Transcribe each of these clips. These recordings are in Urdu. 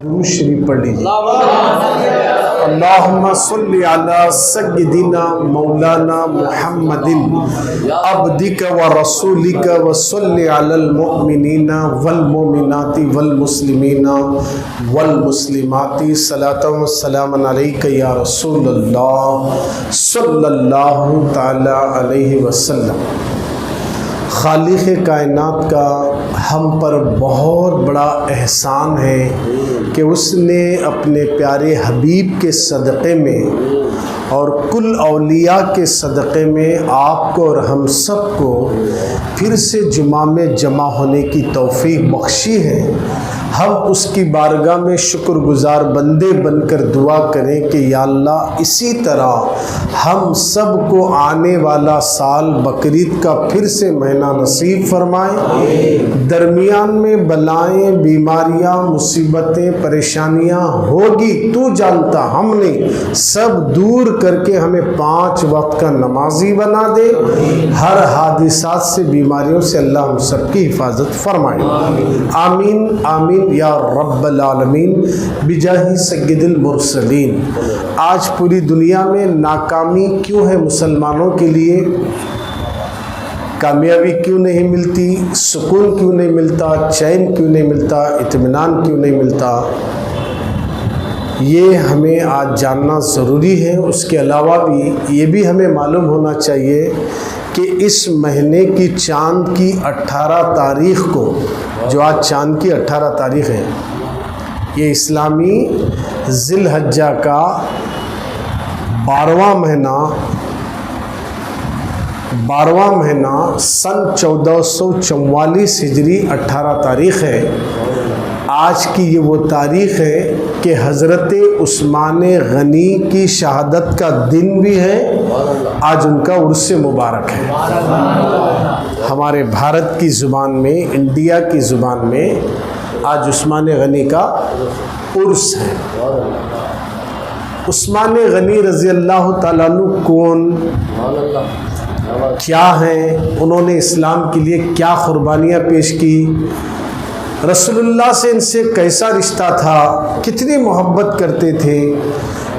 درود شریف پڑھ لیجیے۔ اللہم صلی علی سیدنا مولانا محمد عبدک و رسولک و صلی علی المؤمنین والمؤمنات والمسلمین والمسلمات صلاۃ و سلام علیک یا رسول اللہ صلی اللہ تعالی علیہ وسلم۔ خالق کائنات کا ہم پر بہت بڑا احسان ہے کہ اس نے اپنے پیارے حبیب کے صدقے میں اور کل اولیاء کے صدقے میں آپ کو اور ہم سب کو پھر سے جمعہ میں جمع ہونے کی توفیق بخشی ہے۔ ہم اس کی بارگاہ میں شکر گزار بندے بن کر دعا کریں کہ یا اللہ اسی طرح ہم سب کو آنے والا سال بقرعید کا پھر سے مہینہ نصیب فرمائے۔ درمیان میں بلائیں، بیماریاں، مصیبتیں، پریشانیاں ہوگی تو جانتا، ہم نے سب دور کر کے ہمیں 5 وقت کا نمازی بنا دے۔ ہر حادثات سے، بیماریوں سے اللہ ہم سب کی حفاظت فرمائے۔ آمین آمین یا رب العالمین بجاہ سید المرسلین۔ آج پوری دنیا میں ناکامی کیوں ہے مسلمانوں کے لیے؟ کامیابی کیوں نہیں ملتی؟ سکون کیوں نہیں ملتا؟ چین کیوں نہیں ملتا؟ اطمینان کیوں نہیں ملتا؟ یہ ہمیں آج جاننا ضروری ہے۔ اس کے علاوہ بھی یہ بھی ہمیں معلوم ہونا چاہیے کہ اس مہینے کی چاند کی 18 تاریخ کو، جو آج چاند کی 18 تاریخ ہے، یہ اسلامی ذی الحجہ کا 12واں مہینہ سن 1444 ہجری 18 تاریخ ہے۔ آج کی یہ وہ تاریخ ہے کہ حضرت عثمان غنی کی شہادت کا دن بھی ہے۔ آج ان کا عرس مبارک ہے۔ ہمارے بھارت کی زبان میں، انڈیا کی زبان میں آج عثمان غنی کا عرس ہے۔ عثمان غنی رضی اللہ تعالیٰ عنہ کون، کیا ہیں، انہوں نے اسلام کے لیے کیا قربانیاں پیش کی، رسول اللہ سے ان سے کیسا رشتہ تھا، کتنی محبت کرتے تھے،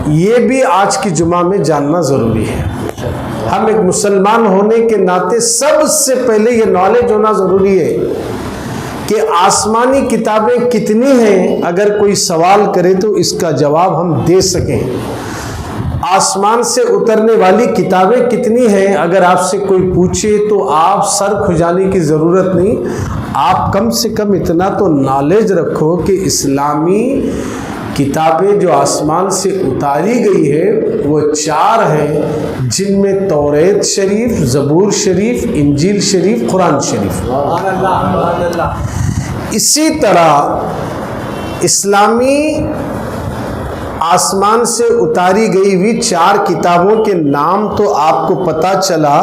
یہ بھی آج کی جمعہ میں جاننا ضروری ہے۔ ہم ایک مسلمان ہونے کے ناطے سب سے پہلے یہ نالج ہونا ضروری ہے کہ آسمانی کتابیں کتنی ہیں۔ اگر کوئی سوال کرے تو اس کا جواب ہم دے سکیں۔ آسمان سے اترنے والی کتابیں کتنی ہیں، اگر آپ سے کوئی پوچھے تو آپ سر کھجانے کی ضرورت نہیں، آپ کم سے کم اتنا تو نالج رکھو کہ اسلامی کتابیں جو آسمان سے اتاری گئی ہے وہ 4 ہیں، جن میں توریت شریف، زبور شریف، انجیل شریف، قرآن شریف۔ اسی طرح اسلامی آسمان سے اتاری گئی ہوئی 4 کتابوں کے نام تو آپ کو پتہ چلا۔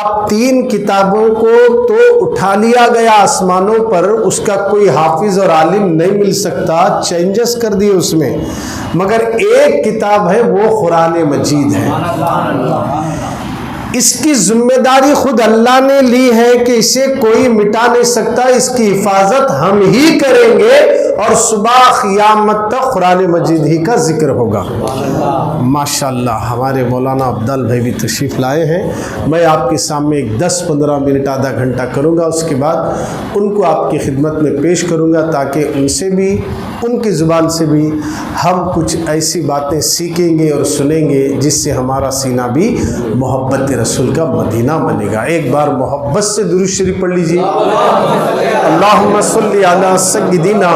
اب 3 کتابوں کو تو اٹھا لیا گیا آسمانوں پر، اس کا کوئی حافظ اور عالم نہیں مل سکتا، چینجز کر دیے اس میں، مگر ایک کتاب ہے وہ قرآن مجید ہے۔ اس کی ذمہ داری خود اللہ نے لی ہے کہ اسے کوئی مٹا نہیں سکتا، اس کی حفاظت ہم ہی کریں گے، اور صبح قیامت تک قرآن مجید ہی کا ذکر ہوگا۔ ماشاءاللہ ہمارے مولانا عبدال بھائی بھی تشریف لائے ہیں۔ میں آپ کے سامنے ایک 10-15 منٹ، آدھا گھنٹہ کروں گا، اس کے بعد ان کو آپ کی خدمت میں پیش کروں گا تاکہ ان سے بھی، ان کی زبان سے بھی ہم کچھ ایسی باتیں سیکھیں گے اور سنیں گے جس سے ہمارا سینہ بھی محبت رسول کا مدینہ بنے گا۔ ایک بار محبت سے درود شریف پڑھ لیجیے۔ اللہم صلی علی سیدنا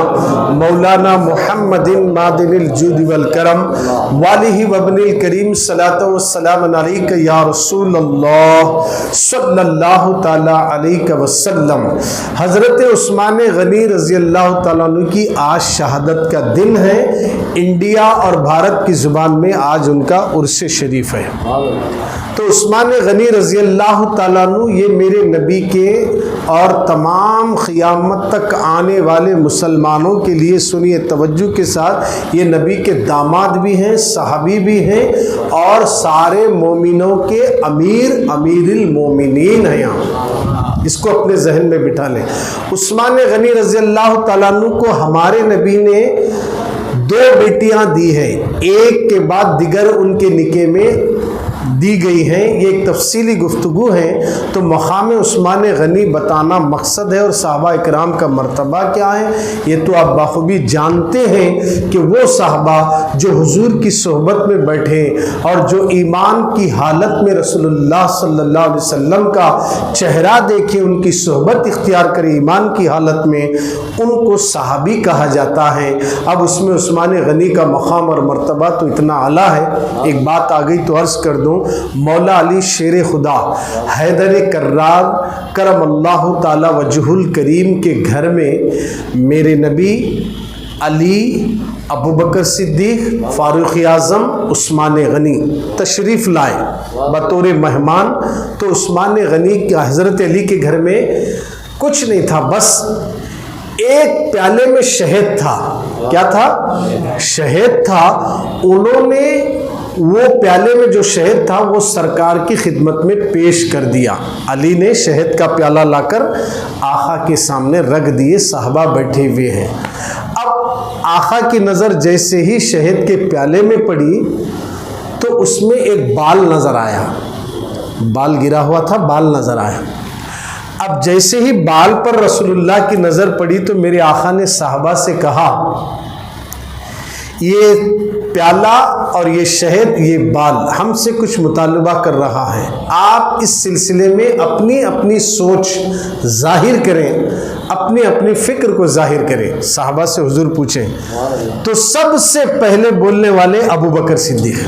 مولانا محمد معدن الجود والکرم والہ وابن الکریم صلاۃ و سلام علیک یا رسول اللہ صلی اللہ تعالی علیہ وسلم۔ حضرت عثمان غنی رضی اللہ تعالیٰ عنہ کی آج شہادت کا دن ہے۔ انڈیا اور بھارت کی زبان میں آج ان کا عرس شریف ہے۔ تو عثمان غنی رضی اللہ تعالیٰ عنہ یہ میرے نبی کے اور تمام قیامت تک آنے والے مسلمانوں کے لیے، سنیے توجہ کے ساتھ، یہ نبی کے داماد بھی ہیں، صحابی بھی ہیں، اور سارے مومنوں کے امیر المومنین ہیں۔ اس کو اپنے ذہن میں بٹھا لیں۔ عثمان غنی رضی اللہ تعالیٰ عنہ کو ہمارے نبی نے بیٹیاں دی ہیں، ایک کے بعد دیگر ان کے نکاح میں دی گئی ہیں، یہ ایک تفصیلی گفتگو ہے، تو مقام عثمان غنی بتانا مقصد ہے، اور صحابہ اکرام کا مرتبہ کیا ہے یہ تو آپ بخوبی جانتے ہیں کہ وہ صحابہ جو حضور کی صحبت میں بیٹھے اور جو ایمان کی حالت میں رسول اللہ صلی اللہ علیہ وسلم کا چہرہ دیکھے، ان کی صحبت اختیار کرے ایمان کی حالت میں، ان کو صحابی کہا جاتا ہے۔ اب اس میں عثمان غنی کا مقام اور مرتبہ تو اتنا اعلیٰ ہے۔ ایک بات آ گئی تو عرض کر دوں، مولا علی شیر خدا حیدر کرار کرم اللہ تعالی وجہ الکریم کے گھر میں میرے نبی علی، ابو بکر صدیق، فاروق اعظم، عثمان غنی تشریف لائے بطور مہمان۔ تو عثمان غنی کا حضرت علی کے گھر میں کچھ نہیں تھا، بس ایک پیالے میں شہد تھا۔ کیا تھا؟ شہد تھا۔ انہوں نے وہ پیالے میں جو شہد تھا وہ سرکار کی خدمت میں پیش کر دیا۔ علی نے شہد کا پیالہ لا کر آقا کے سامنے رکھ دیے، صحابہ بیٹھے ہوئے ہیں۔ اب آقا کی نظر جیسے ہی شہد کے پیالے میں پڑی تو اس میں ایک بال نظر آیا، بال گرا ہوا تھا، بال نظر آیا۔ اب جیسے ہی بال پر رسول اللہ کی نظر پڑی تو میرے آقا نے صحابہ سے کہا، یہ پیالہ اور یہ شہد، یہ بال ہم سے کچھ مطالبہ کر رہا ہے، آپ اس سلسلے میں اپنی اپنی سوچ ظاہر کریں، اپنی اپنی فکر کو ظاہر کریں۔ صحابہ سے حضور پوچھیں تو سب سے پہلے بولنے والے ابو بکر صدیق۔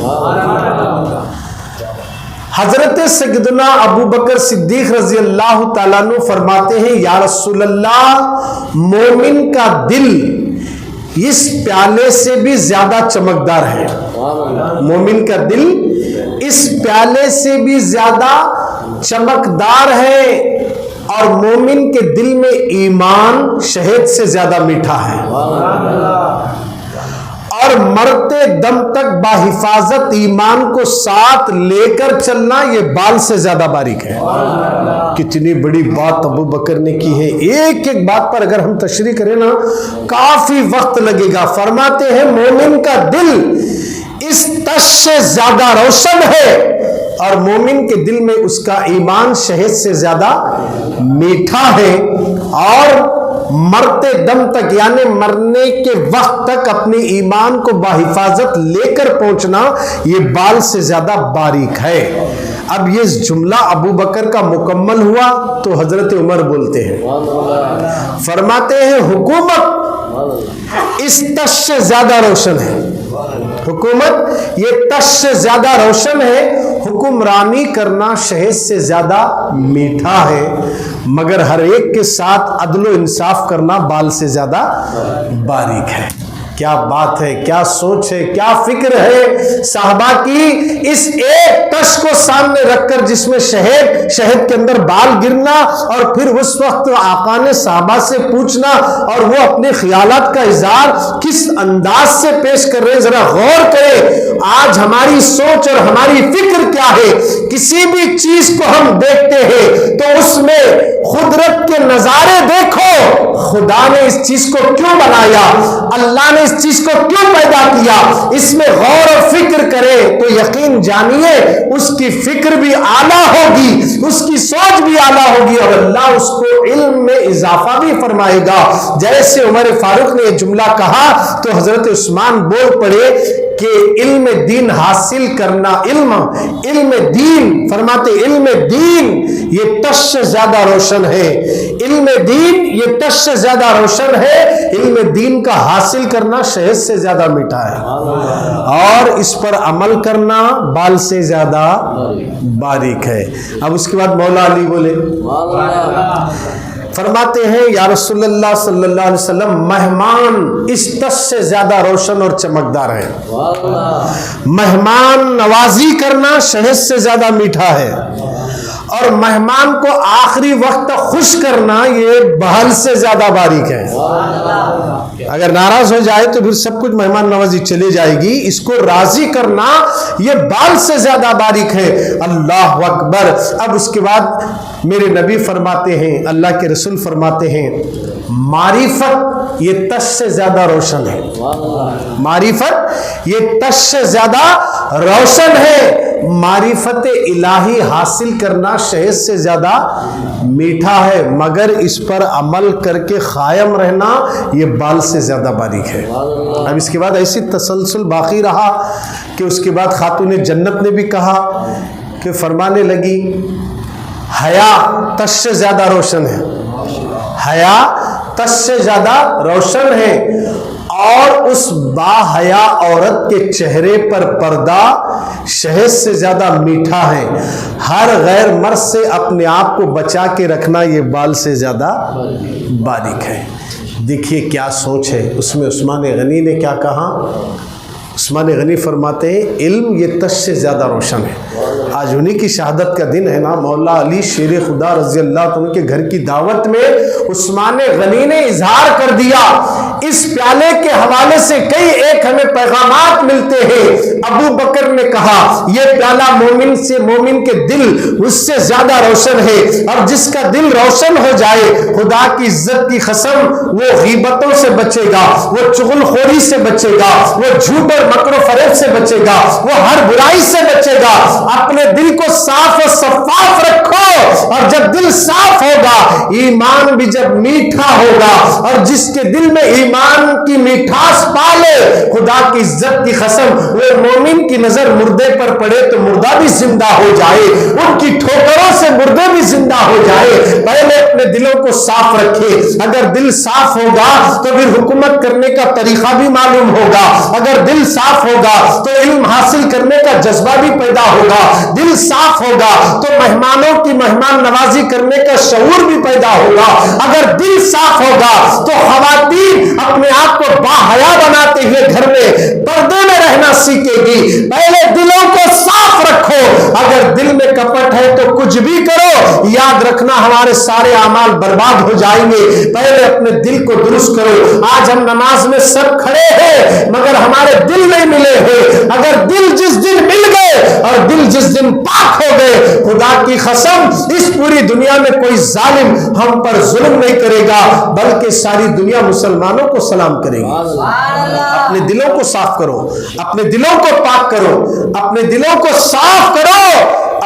حضرت سیدنا ابو بکر صدیق رضی اللہ تعالیٰ عنہ فرماتے ہیں، یا رسول اللہ، مومن کا دل اس پیالے سے بھی زیادہ چمکدار ہے، مومن کا دل اس پیالے سے بھی زیادہ چمکدار ہے، اور مومن کے دل میں ایمان شہد سے زیادہ میٹھا ہے، اور مرتے دم تک باحفاظت ایمان کو ساتھ لے کر چلنا یہ بال سے زیادہ باریک ہے۔ کتنی بڑی بات ابو بکر نے کی ہے، ایک ایک بات پر اگر ہم تشریح کریں نا کافی وقت لگے گا۔ فرماتے ہیں مومن کا دل اس تش سے زیادہ روشن ہے، اور مومن کے دل میں اس کا ایمان شہد سے زیادہ میٹھا ہے، اور مرتے دم تک یعنی مرنے کے وقت تک اپنے ایمان کو باحفاظت لے کر پہنچنا یہ بال سے زیادہ باریک ہے۔ اب یہ جملہ ابو بکر کا مکمل ہوا تو حضرت عمر بولتے ہیں، فرماتے ہیں حکومت اس تش سے زیادہ روشن ہے، حکومت یہ تش سے زیادہ روشن ہے، حکمرانی کرنا شہد سے زیادہ میٹھا ہے، مگر ہر ایک کے ساتھ عدل و انصاف کرنا بال سے زیادہ باریک ہے۔ کیا بات ہے، کیا سوچ ہے، کیا فکر ہے صحابہ کی، اس ایک تش کو سامنے رکھ کر جس میں شہد کے اندر بال گرنا، اور پھر اس وقت آقا نے صحابہ سے پوچھنا، اور وہ اپنے خیالات کا اظہار کس انداز سے پیش کر رہے ہیں، ذرا غور کرے۔ آج ہماری سوچ اور ہماری فکر کیا ہے، کسی بھی چیز کو ہم دیکھتے ہیں تو اس میں قدرت کے نظارے دیکھو، خدا نے اس چیز کو کیوں بنایا، اللہ نے اس چیز کو کیوں پیدا کیا، اس میں غور و فکر کرے تو یقین جانیے اس کی فکر بھی اعلیٰ ہوگی، اس کی سوچ بھی اعلیٰ ہوگی، اور اللہ اس کو علم میں اضافہ بھی فرمائے گا۔ جیسے عمر فاروق نے یہ جملہ کہا تو حضرت عثمان بول پڑے کہ علم دین حاصل کرنا، علم دین، فرماتے علم دین یہ تش سے زیادہ روشن ہے، علم دین یہ تش سے زیادہ روشن ہے، علم دین کا حاصل کرنا شہد سے زیادہ میٹھا ہے، اور اس پر عمل کرنا بال سے زیادہ باریک ہے۔ اب اس کے بعد مولا علی بولے، فرماتے ہیں یا رسول اللہ صلی اللہ علیہ وسلم، مہمان اس تش سے زیادہ روشن اور چمکدار ہے، مہمان نوازی کرنا شہد سے زیادہ میٹھا ہے، اور مہمان کو آخری وقت تک خوش کرنا یہ بال سے زیادہ باریک ہے۔ اگر ناراض ہو جائے تو پھر سب کچھ مہمان نوازی چلی جائے گی، اس کو راضی کرنا یہ بال سے زیادہ باریک ہے۔ اللہ اکبر۔ اب اس کے بعد میرے نبی فرماتے ہیں، اللہ کے رسول فرماتے ہیں، معرفت یہ تش سے زیادہ روشن ہے، معرفت یہ تش سے زیادہ روشن ہے، معرفت الہی حاصل کرنا شہد سے زیادہ میٹھا ہے، مگر اس پر عمل کر کے قائم رہنا یہ بال سے زیادہ باریک ہے۔ اب اس کے بعد ایسی تسلسل باقی رہا کہ اس کے بعد خاتون جنت نے بھی کہا کہ فرمانے لگی حیا تش سے زیادہ روشن ہے، حیا تش سے زیادہ روشن ہے، اور اس با حیا عورت کے چہرے پر پردہ شہد سے زیادہ میٹھا ہے، ہر غیر مرد سے اپنے آپ کو بچا کے رکھنا یہ بال سے زیادہ باریک ہے۔ دیکھیے کیا سوچ ہے اس میں۔ عثمان غنی نے کیا کہا؟ عثمان غنی فرماتے ہیں علم یہ تش سے زیادہ روشن ہے۔ آج انہی کی شہادت کا دن ہے نا، مولا علی شیر خدا رضی اللہ عنہ کے گھر کی دعوت میں عثمان غنی نے اظہار کر دیا، اس پیالے کے حوالے سے کئی ایک ہمیں پیغامات ملتے ہیں۔ ابو بکر نے کہا یہ پیالہ مومن کے دل اس سے زیادہ روشن ہے، اور جس کا دل روشن ہو جائے خدا کی عزت کی قسم وہ غیبتوں سے بچے گا، وہ چغل خوری سے بچے گا، وہ جھوٹ اور مکر و فریب سے بچے گا، وہ ہر برائی سے بچے گا۔ اپنے دل کو صاف و شفاف رکھو، اور جب دل صاف ہوگا ایمان بھی جب میٹھا ہوگا، اور جس کے دل میں ایمان کی میٹھاس پالے خدا کی عزت کی قسم وہ مومن کی نظر مردے پر پڑے تو مردہ بھی زندہ ہو جائے، ان کی ٹھوکروں سے مردے بھی زندہ ہو جائے۔ پہلے اپنے دلوں کو صاف رکھے، اگر دل صاف ہوگا تو پھر حکومت کرنے کا طریقہ بھی معلوم ہوگا، اگر دل صاف ہوگا تو علم حاصل کرنے کا جذبہ بھی پیدا ہوگا، دل صاف ہوگا تو مہمانوں کی مہمان نوازی کرنے کا شعور بھی پیدا ہوگا، اگر دل صاف ہوگا تو خواتین اپنے آپ کو باحیا بناتے ہوئے گھر میں پردے میں رہنا سیکھے گی۔ پہلے دلوں کو صاف رکھو، اگر دل میں کپٹ ہے تو کچھ بھی کرو یاد رکھنا ہمارے سارے اعمال برباد ہو جائیں گے۔ پہلے اپنے دل کو درست کرو۔ آج ہم نماز میں سب کھڑے ہیں مگر ہمارے دل نہیں ملے ہیں، اگر دل جس دن مل گئے اور دل جس دن پاک ہو گئے خدا کی قسم اس پوری دنیا میں کوئی ظالم ہم پر ظلم نہیں کرے گا، بلکہ ساری دنیا مسلمانوں کو سلام کرے گی۔ اپنے دلوں کو صاف کرو، اپنے دلوں کو پاک کرو، اپنے دلوں کو صاف کرو،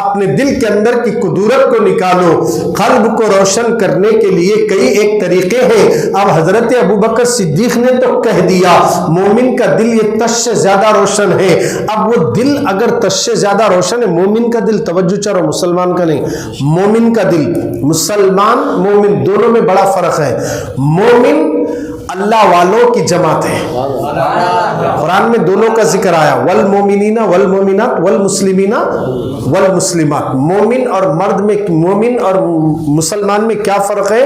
اپنے دل کے اندر کی قدورت کو نکالو۔ قلب کو روشن کرنے کے لیے کئی ایک طریقے ہیں۔ اب حضرت ابوبکر صدیق نے تو کہہ دیا مومن کا دل یہ تش سے زیادہ روشن ہے۔ اب وہ دل اگر تش سے زیادہ روشن ہے، مومن کا دل، توجہ چارو، مسلمان کا نہیں، مومن کا دل، مسلمان مومن دونوں میں بڑا فرق ہے۔ مومن اللہ والوں کی جماعت ہے، قرآن میں دونوں کا ذکر آیا، والمومنین والمومنات والمسلمین والمسلمات۔ مومن اور مرد میں، مومن اور مسلمان میں کیا فرق ہے؟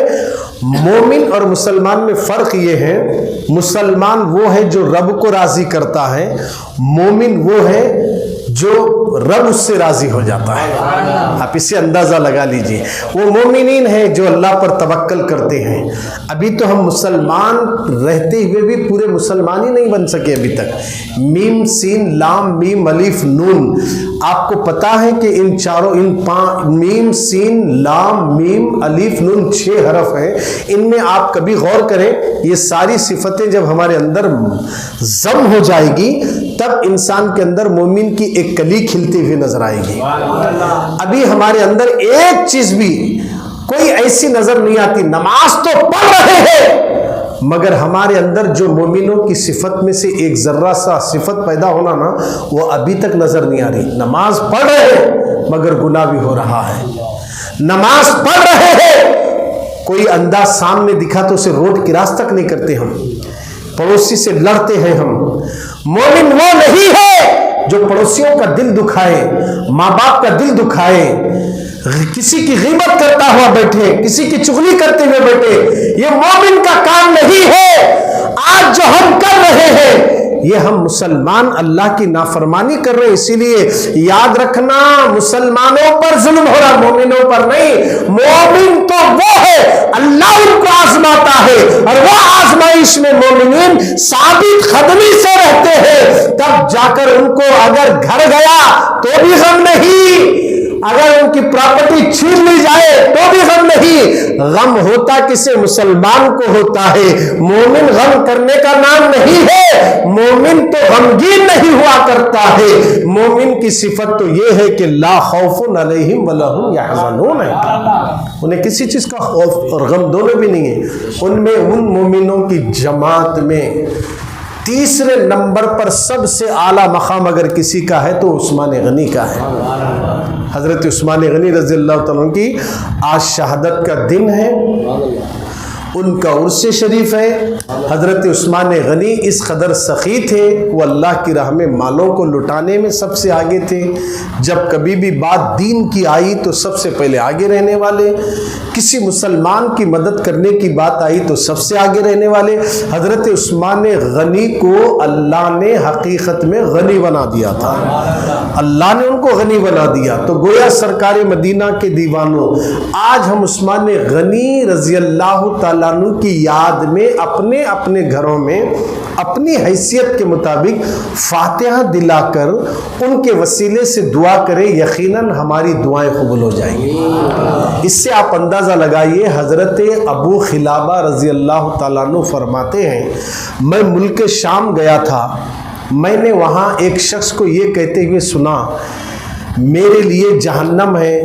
مومن اور مسلمان میں فرق یہ ہے، مسلمان وہ ہے جو رب کو راضی کرتا ہے، مومن وہ ہے جو رب اس سے راضی ہو جاتا ہے۔ آپ اسے اندازہ لگا لیجئے، وہ مومنین ہیں جو اللہ پر توکل کرتے ہیں۔ ابھی تو ہم مسلمان رہتے ہوئے بھی پورے مسلمان ہی نہیں بن سکے ابھی تک۔ میم سین لام میم الف نون، آپ کو پتا ہے کہ ان چاروں میم سین لام میم الف نون 6 حرف ہیں، ان میں آپ کبھی غور کریں، یہ ساری صفتیں جب ہمارے اندر ضم ہو جائے گی تب انسان کے اندر مومن کی ایک کلی کھلتی ہوئی نظر آئے گی۔ ابھی ہمارے اندر ایک چیز بھی کوئی ایسی نظر نہیں آتی، نماز تو پڑھ رہے ہیں مگر ہمارے اندر جو مومنوں کی صفت میں سے ایک ذرہ سا صفت پیدا ہونا نا، وہ ابھی تک نظر نہیں آ رہی۔ نماز پڑھ رہے ہیں مگر گناہ بھی ہو رہا ہے، نماز پڑھ رہے ہیں، کوئی اندھا سامنے دکھا تو اسے روڈ کراس تک نہیں کرتے، ہم پڑوسی سے لڑتے ہیں۔ ہم مومن وہ نہیں ہے جو پڑوسیوں کا دل دکھائے، ماں باپ کا دل دکھائے، کسی کی غیبت کرتا ہوا بیٹھے، کسی کی چغلی کرتے ہوئے بیٹھے، یہ مومن کا کام نہیں ہے۔ آج جو ہم کر رہے ہیں یہ ہم مسلمان اللہ کی نافرمانی کر رہے ہیں، اسی لیے یاد رکھنا مسلمانوں پر ظلم ہو رہا، مومنوں پر نہیں۔ مومن تو وہ ہے اللہ ان کو آزماتا ہے، اور وہ آزمائش میں مومنین ثابت قدمی سے رہتے ہیں، تب جا کر ان کو اگر گھر گیا تو بھی غم نہیں، اگر ان کی پراپرٹی چھین لی جائے تو بھی غم نہیں. غم ہوتا کسے؟ مسلمان کو ہوتا ہے. مومن غم کرنے کا نام نہیں ہے. مومن تو غمگین نہیں ہوا کرتا ہے. مومن کی صفت تو یہ ہے کہ لا خوف علیہم ولا هم یحزنون ہے. انہیں کسی چیز کا خوف اور غم دونوں بھی نہیں ہے. ان میں ان مومنوں کی جماعت میں تیسرے نمبر پر سب سے اعلیٰ مقام اگر کسی کا ہے تو عثمان غنی کا ہے. حضرت عثمان غنی رضی اللہ تعالیٰ عنہ کی آج شہادت کا دن ہے. ان کا عرس شریف ہے. حضرت عثمان غنی اس قدر سخی تھے، وہ اللہ کی راہ میں مالوں کو لٹانے میں سب سے آگے تھے. جب کبھی بھی بات دین کی آئی تو سب سے پہلے آگے رہنے والے. کسی مسلمان کی مدد کرنے کی بات آئی تو سب سے آگے رہنے والے. حضرت عثمان غنی کو اللہ نے حقیقت میں غنی بنا دیا تھا. اللہ نے ان کو غنی بنا دیا. تو گویا سرکار مدینہ کے دیوانوں، آج ہم عثمان غنی رضی اللہ تعالیٰ عنہ کی یاد میں اپنے اپنے گھروں میں اپنی حیثیت کے مطابق فاتحہ دلا کر ان کے وسیلے سے دعا کریں، یقیناً ہماری دعائیں قبول ہو جائیں گی. اس سے آپ اندازہ لگائیے. حضرت ابو خلابہ رضی اللہ تعالیٰ عنہ فرماتے ہیں، میں ملک شام گیا تھا. میں نے وہاں ایک شخص کو یہ کہتے ہوئے سنا، میرے لیے جہنم ہے،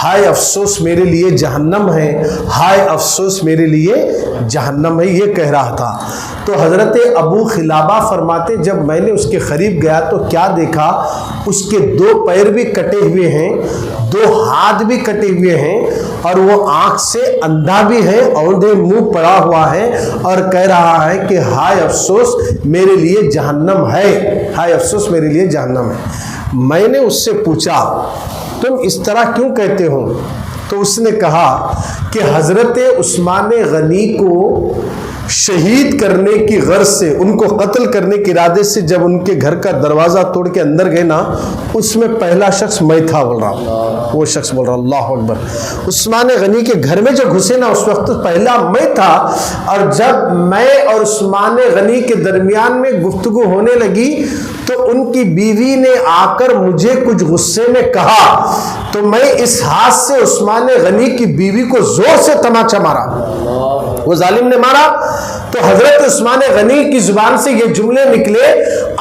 ہائے افسوس میرے لیے جہنم ہے، ہائے افسوس میرے لیے جہنم ہے، یہ کہہ رہا تھا. تو حضرت ابو خلابہ فرماتے جب میں نے اس کے قریب گیا تو کیا دیکھا، اس کے 2 پیر بھی کٹے ہوئے ہیں، 2 ہاتھ بھی کٹے ہوئے ہیں، اور وہ آنکھ سے اندھا بھی ہے، اوندھے منہ پڑا ہوا ہے، اور کہہ رہا ہے کہ ہائے افسوس میرے لیے جہنم ہے، ہائے افسوس میرے لیے جہنم ہے. میں نے اس سے پوچھا تم اس طرح کیوں کہتے ہو؟ تو اس نے کہا کہ حضرت عثمان غنی کو شہید کرنے کی غرض سے، ان کو قتل کرنے کے ارادے سے جب ان کے گھر کا دروازہ توڑ کے اندر گئے نا، اس میں پہلا شخص میں تھا. بول رہا ہوں وہ شخص بول رہا اللہ اکبر. عثمان غنی کے گھر میں جو گھسے نا اس وقت پہلا میں تھا. اور جب میں اور عثمان غنی کے درمیان میں گفتگو ہونے لگی تو ان کی بیوی نے آ کر مجھے کچھ غصے میں کہا، تو میں اس ہاتھ سے عثمان غنی کی بیوی کو زور سے تماچا مارا. وہ ظالم نے مارا تو حضرت عثمان غنی کی زبان سے یہ جملے نکلے،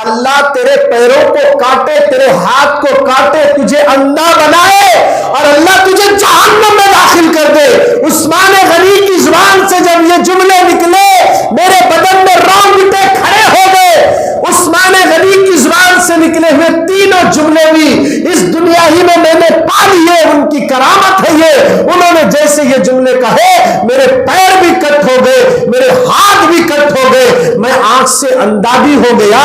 اللہ تیرے پیروں کو کاٹے، تیرے ہاتھ کو کاٹے، تجھے اندھا بنائے، اور اللہ تجھے جہنم میں داخل کر دے. عثمان غنی کی زبان سے جب یہ جملے نکلے میرے بدن میں رونگٹے کھڑے ہو گئے. عثمان غنی کی زبان سے نکلے ہوئے تینوں جملے بھی اس دنیا ہی میں نے پا لیے، ان کی کرامت ہے یہ. انہوں نے جیسے یہ جملے کہے میرے پیر بھی کٹ ہو گئے، میرے ہاتھ بھی کٹ ہو گئے، میں آنکھ سے اندھا بھی ہو گیا.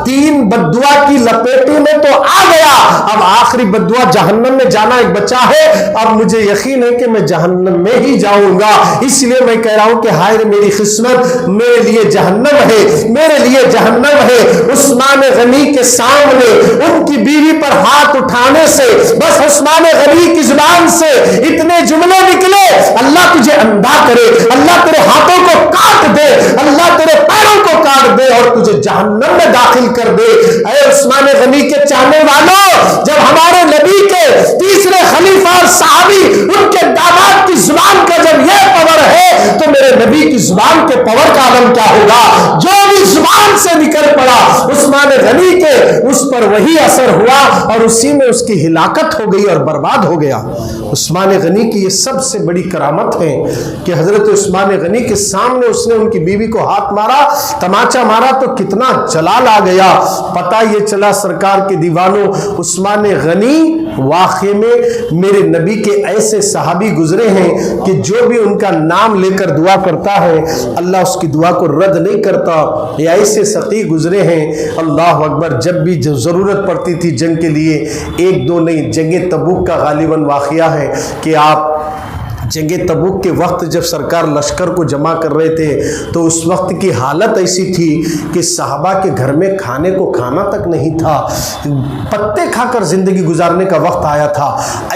3 بددعا کی لپیٹی میں تو آ گیا. اب آخری بددعا جہنم میں جانا ایک بچا ہے. اب مجھے یقین ہے کہ میں جہنم میں ہی جاؤں گا. اس لیے میں کہہ رہا ہوں کہ ہائے میری قسمت، میرے لیے جہنم ہے، میرے لیے جہنم ہے. عثمان غنی کے سامنے ان کی بیوی پر ہاتھ اٹھانے سے بس عثمان غنی کی زبان سے اتنے جملے نکلے، اللہ تجھے اندھا کرے، اللہ تیرے ہاتھوں کو کاٹ دے، اللہ تیرے پیروں کو کاٹ دے اور تجھے جہنم میں داخل کر دے. اے عثمان غنی کے چاہنے والوں، جب ہمارے نبی کے تیسرے خلیفہ اور صحابی ان کے داماد کی زبان کا جب یہ پاور ہے تو میرے نبی کی زبان کے پاور کا عالم کیا ہوگا؟ جو بھی زبان سے نکل پڑا عثمان غنی کے اس پر وہی اثر ہوا اور اسی میں اس کی ہلاکت ہو گئی اور برباد ہو گیا. عثمان غنی کی یہ سب سے بڑی کرامت ہے کہ حضرت عثمان غنی کے سامنے اس نے ان کی بیوی کو ہاتھ مارا، تماچا مارا تو کتنا جلال آ گیا. پتہ یہ چلا سرکار کے دیوانوں، عثمان غنی واقعے میں میرے نبی کے ایسے صحابی گزرے ہیں کہ جو بھی ان کا نام لے کر دعا کرتا ہے اللہ اس کی دعا کو رد نہیں کرتا. یہ ایسے سقی گزرے ہیں، اللہ اکبر. جب بھی ضرورت پڑتی تھی جنگ کے لیے، 1 2 نہیں، جنگ تبوک کا غالباً واقعہ ہے کہ آپ جنگ تبوک کے وقت جب سرکار لشکر کو جمع کر رہے تھے تو اس وقت کی حالت ایسی تھی کہ صحابہ کے گھر میں کھانے کو کھانا تک نہیں تھا، پتے کھا کر زندگی گزارنے کا وقت آیا تھا،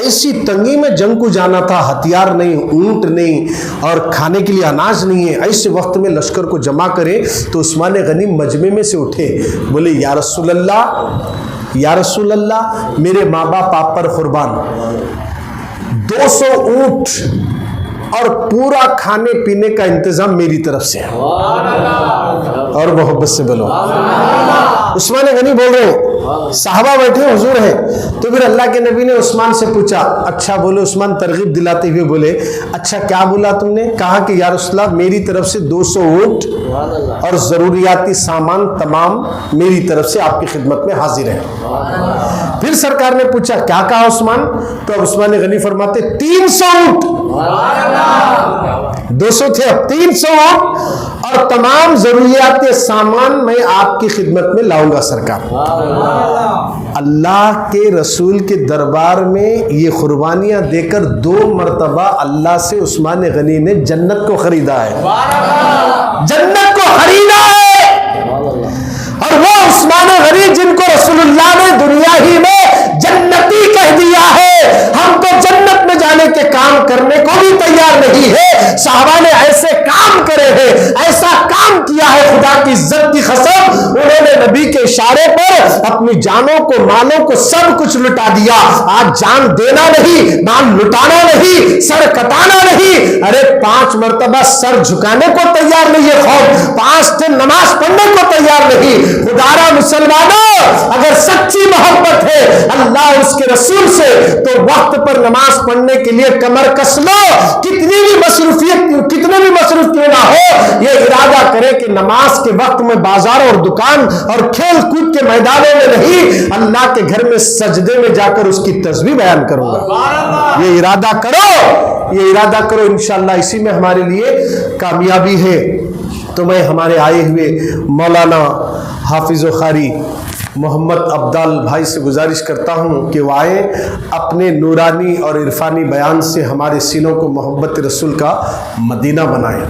ایسی تنگی میں جنگ کو جانا تھا، ہتھیار نہیں، اونٹ نہیں اور کھانے کے لیے اناج نہیں ہے۔ ایسے وقت میں لشکر کو جمع کرے تو عثمان غنی مجمع میں سے اٹھے، بولے یا رسول اللہ میرے ماں باپ آپ پر قربان، 200 اونٹ اور پورا کھانے پینے کا انتظام میری طرف سے ہے، اور محبت سے بولو۔ عثمان غنی بول رہے ہیں، صحابہ بیٹھے حضور ہیں، تو پھر اللہ کے نبی نے عثمان سے پوچھا، اچھا بولے، عثمان ترغیب دلاتے ہوئے بولے، اچھا کیا بولا تم نے؟ کہا کہ یا رسول اللہ میری طرف سے 200 اونٹ اور ضروریاتی سامان تمام میری طرف سے آپ کی خدمت میں حاضر ہیں۔ پھر سرکار نے پوچھا کیا کہا عثمان؟ تو اب عثمان غنی فرماتے 300 اونٹ، 200 تھے اب 300 اونٹ اور تمام ضروریات سامان میں آپ کی خدمت میں لاؤں گا سرکار۔ اللہ کے رسول کے دربار میں یہ قربانیاں دے کر 2 مرتبہ اللہ سے عثمان غنی نے جنت کو خریدا ہے، جنت کو خریدا ہے۔ اور وہ عثمان غنی جن کو رسول اللہ نے دنیا ہی میں جنتی کہہ دیا ہے، ہم تو جنت میں جانے کے کام کرنے کو بھی تیار نہیں ہے، صحابہ نے ایسے کام کرے ہیں، ایسا کام کیا ہے، خدا کی عزت کی قسم انہوں نے نبی کے اشارے پر اپنی جانوں کو، مالوں کو، سب کچھ لٹا دیا۔ آج جان دینا نہیں، مال لٹانا نہیں، سر کٹانا نہیں، ارے 5 مرتبہ سر جھکانے کو تیار نہیں ہے قوم، 5 دن نماز پڑھنے کو تیار نہیں۔ خدارا مسلمانوں، اگر سچی محبت ہے اللہ اور اس کے رسول سے تو وقت پر نماز پڑھنے کے لیے کمر کس لو، کتنے بھی مصروف کیوں نہ ہو، یہ ارادہ کرے کہ نماز کے وقت میں بازار اور دکان اور کھیل کود کے میدانوں میں نہیں، اللہ کے گھر میں سجدے میں جا کر اس کی تسبیح بیان کروں گا۔ یہ ارادہ کرو، انشاءاللہ اسی میں ہمارے لیے کامیابی ہے۔ تو میں ہمارے آئے ہوئے مولانا حافظ و قاری محمد عبدال بھائی سے گزارش کرتا ہوں کہ وہ آئیں، اپنے نورانی اور عرفانی بیان سے ہمارے سینوں کو محبت رسول کا مدینہ بنائیں۔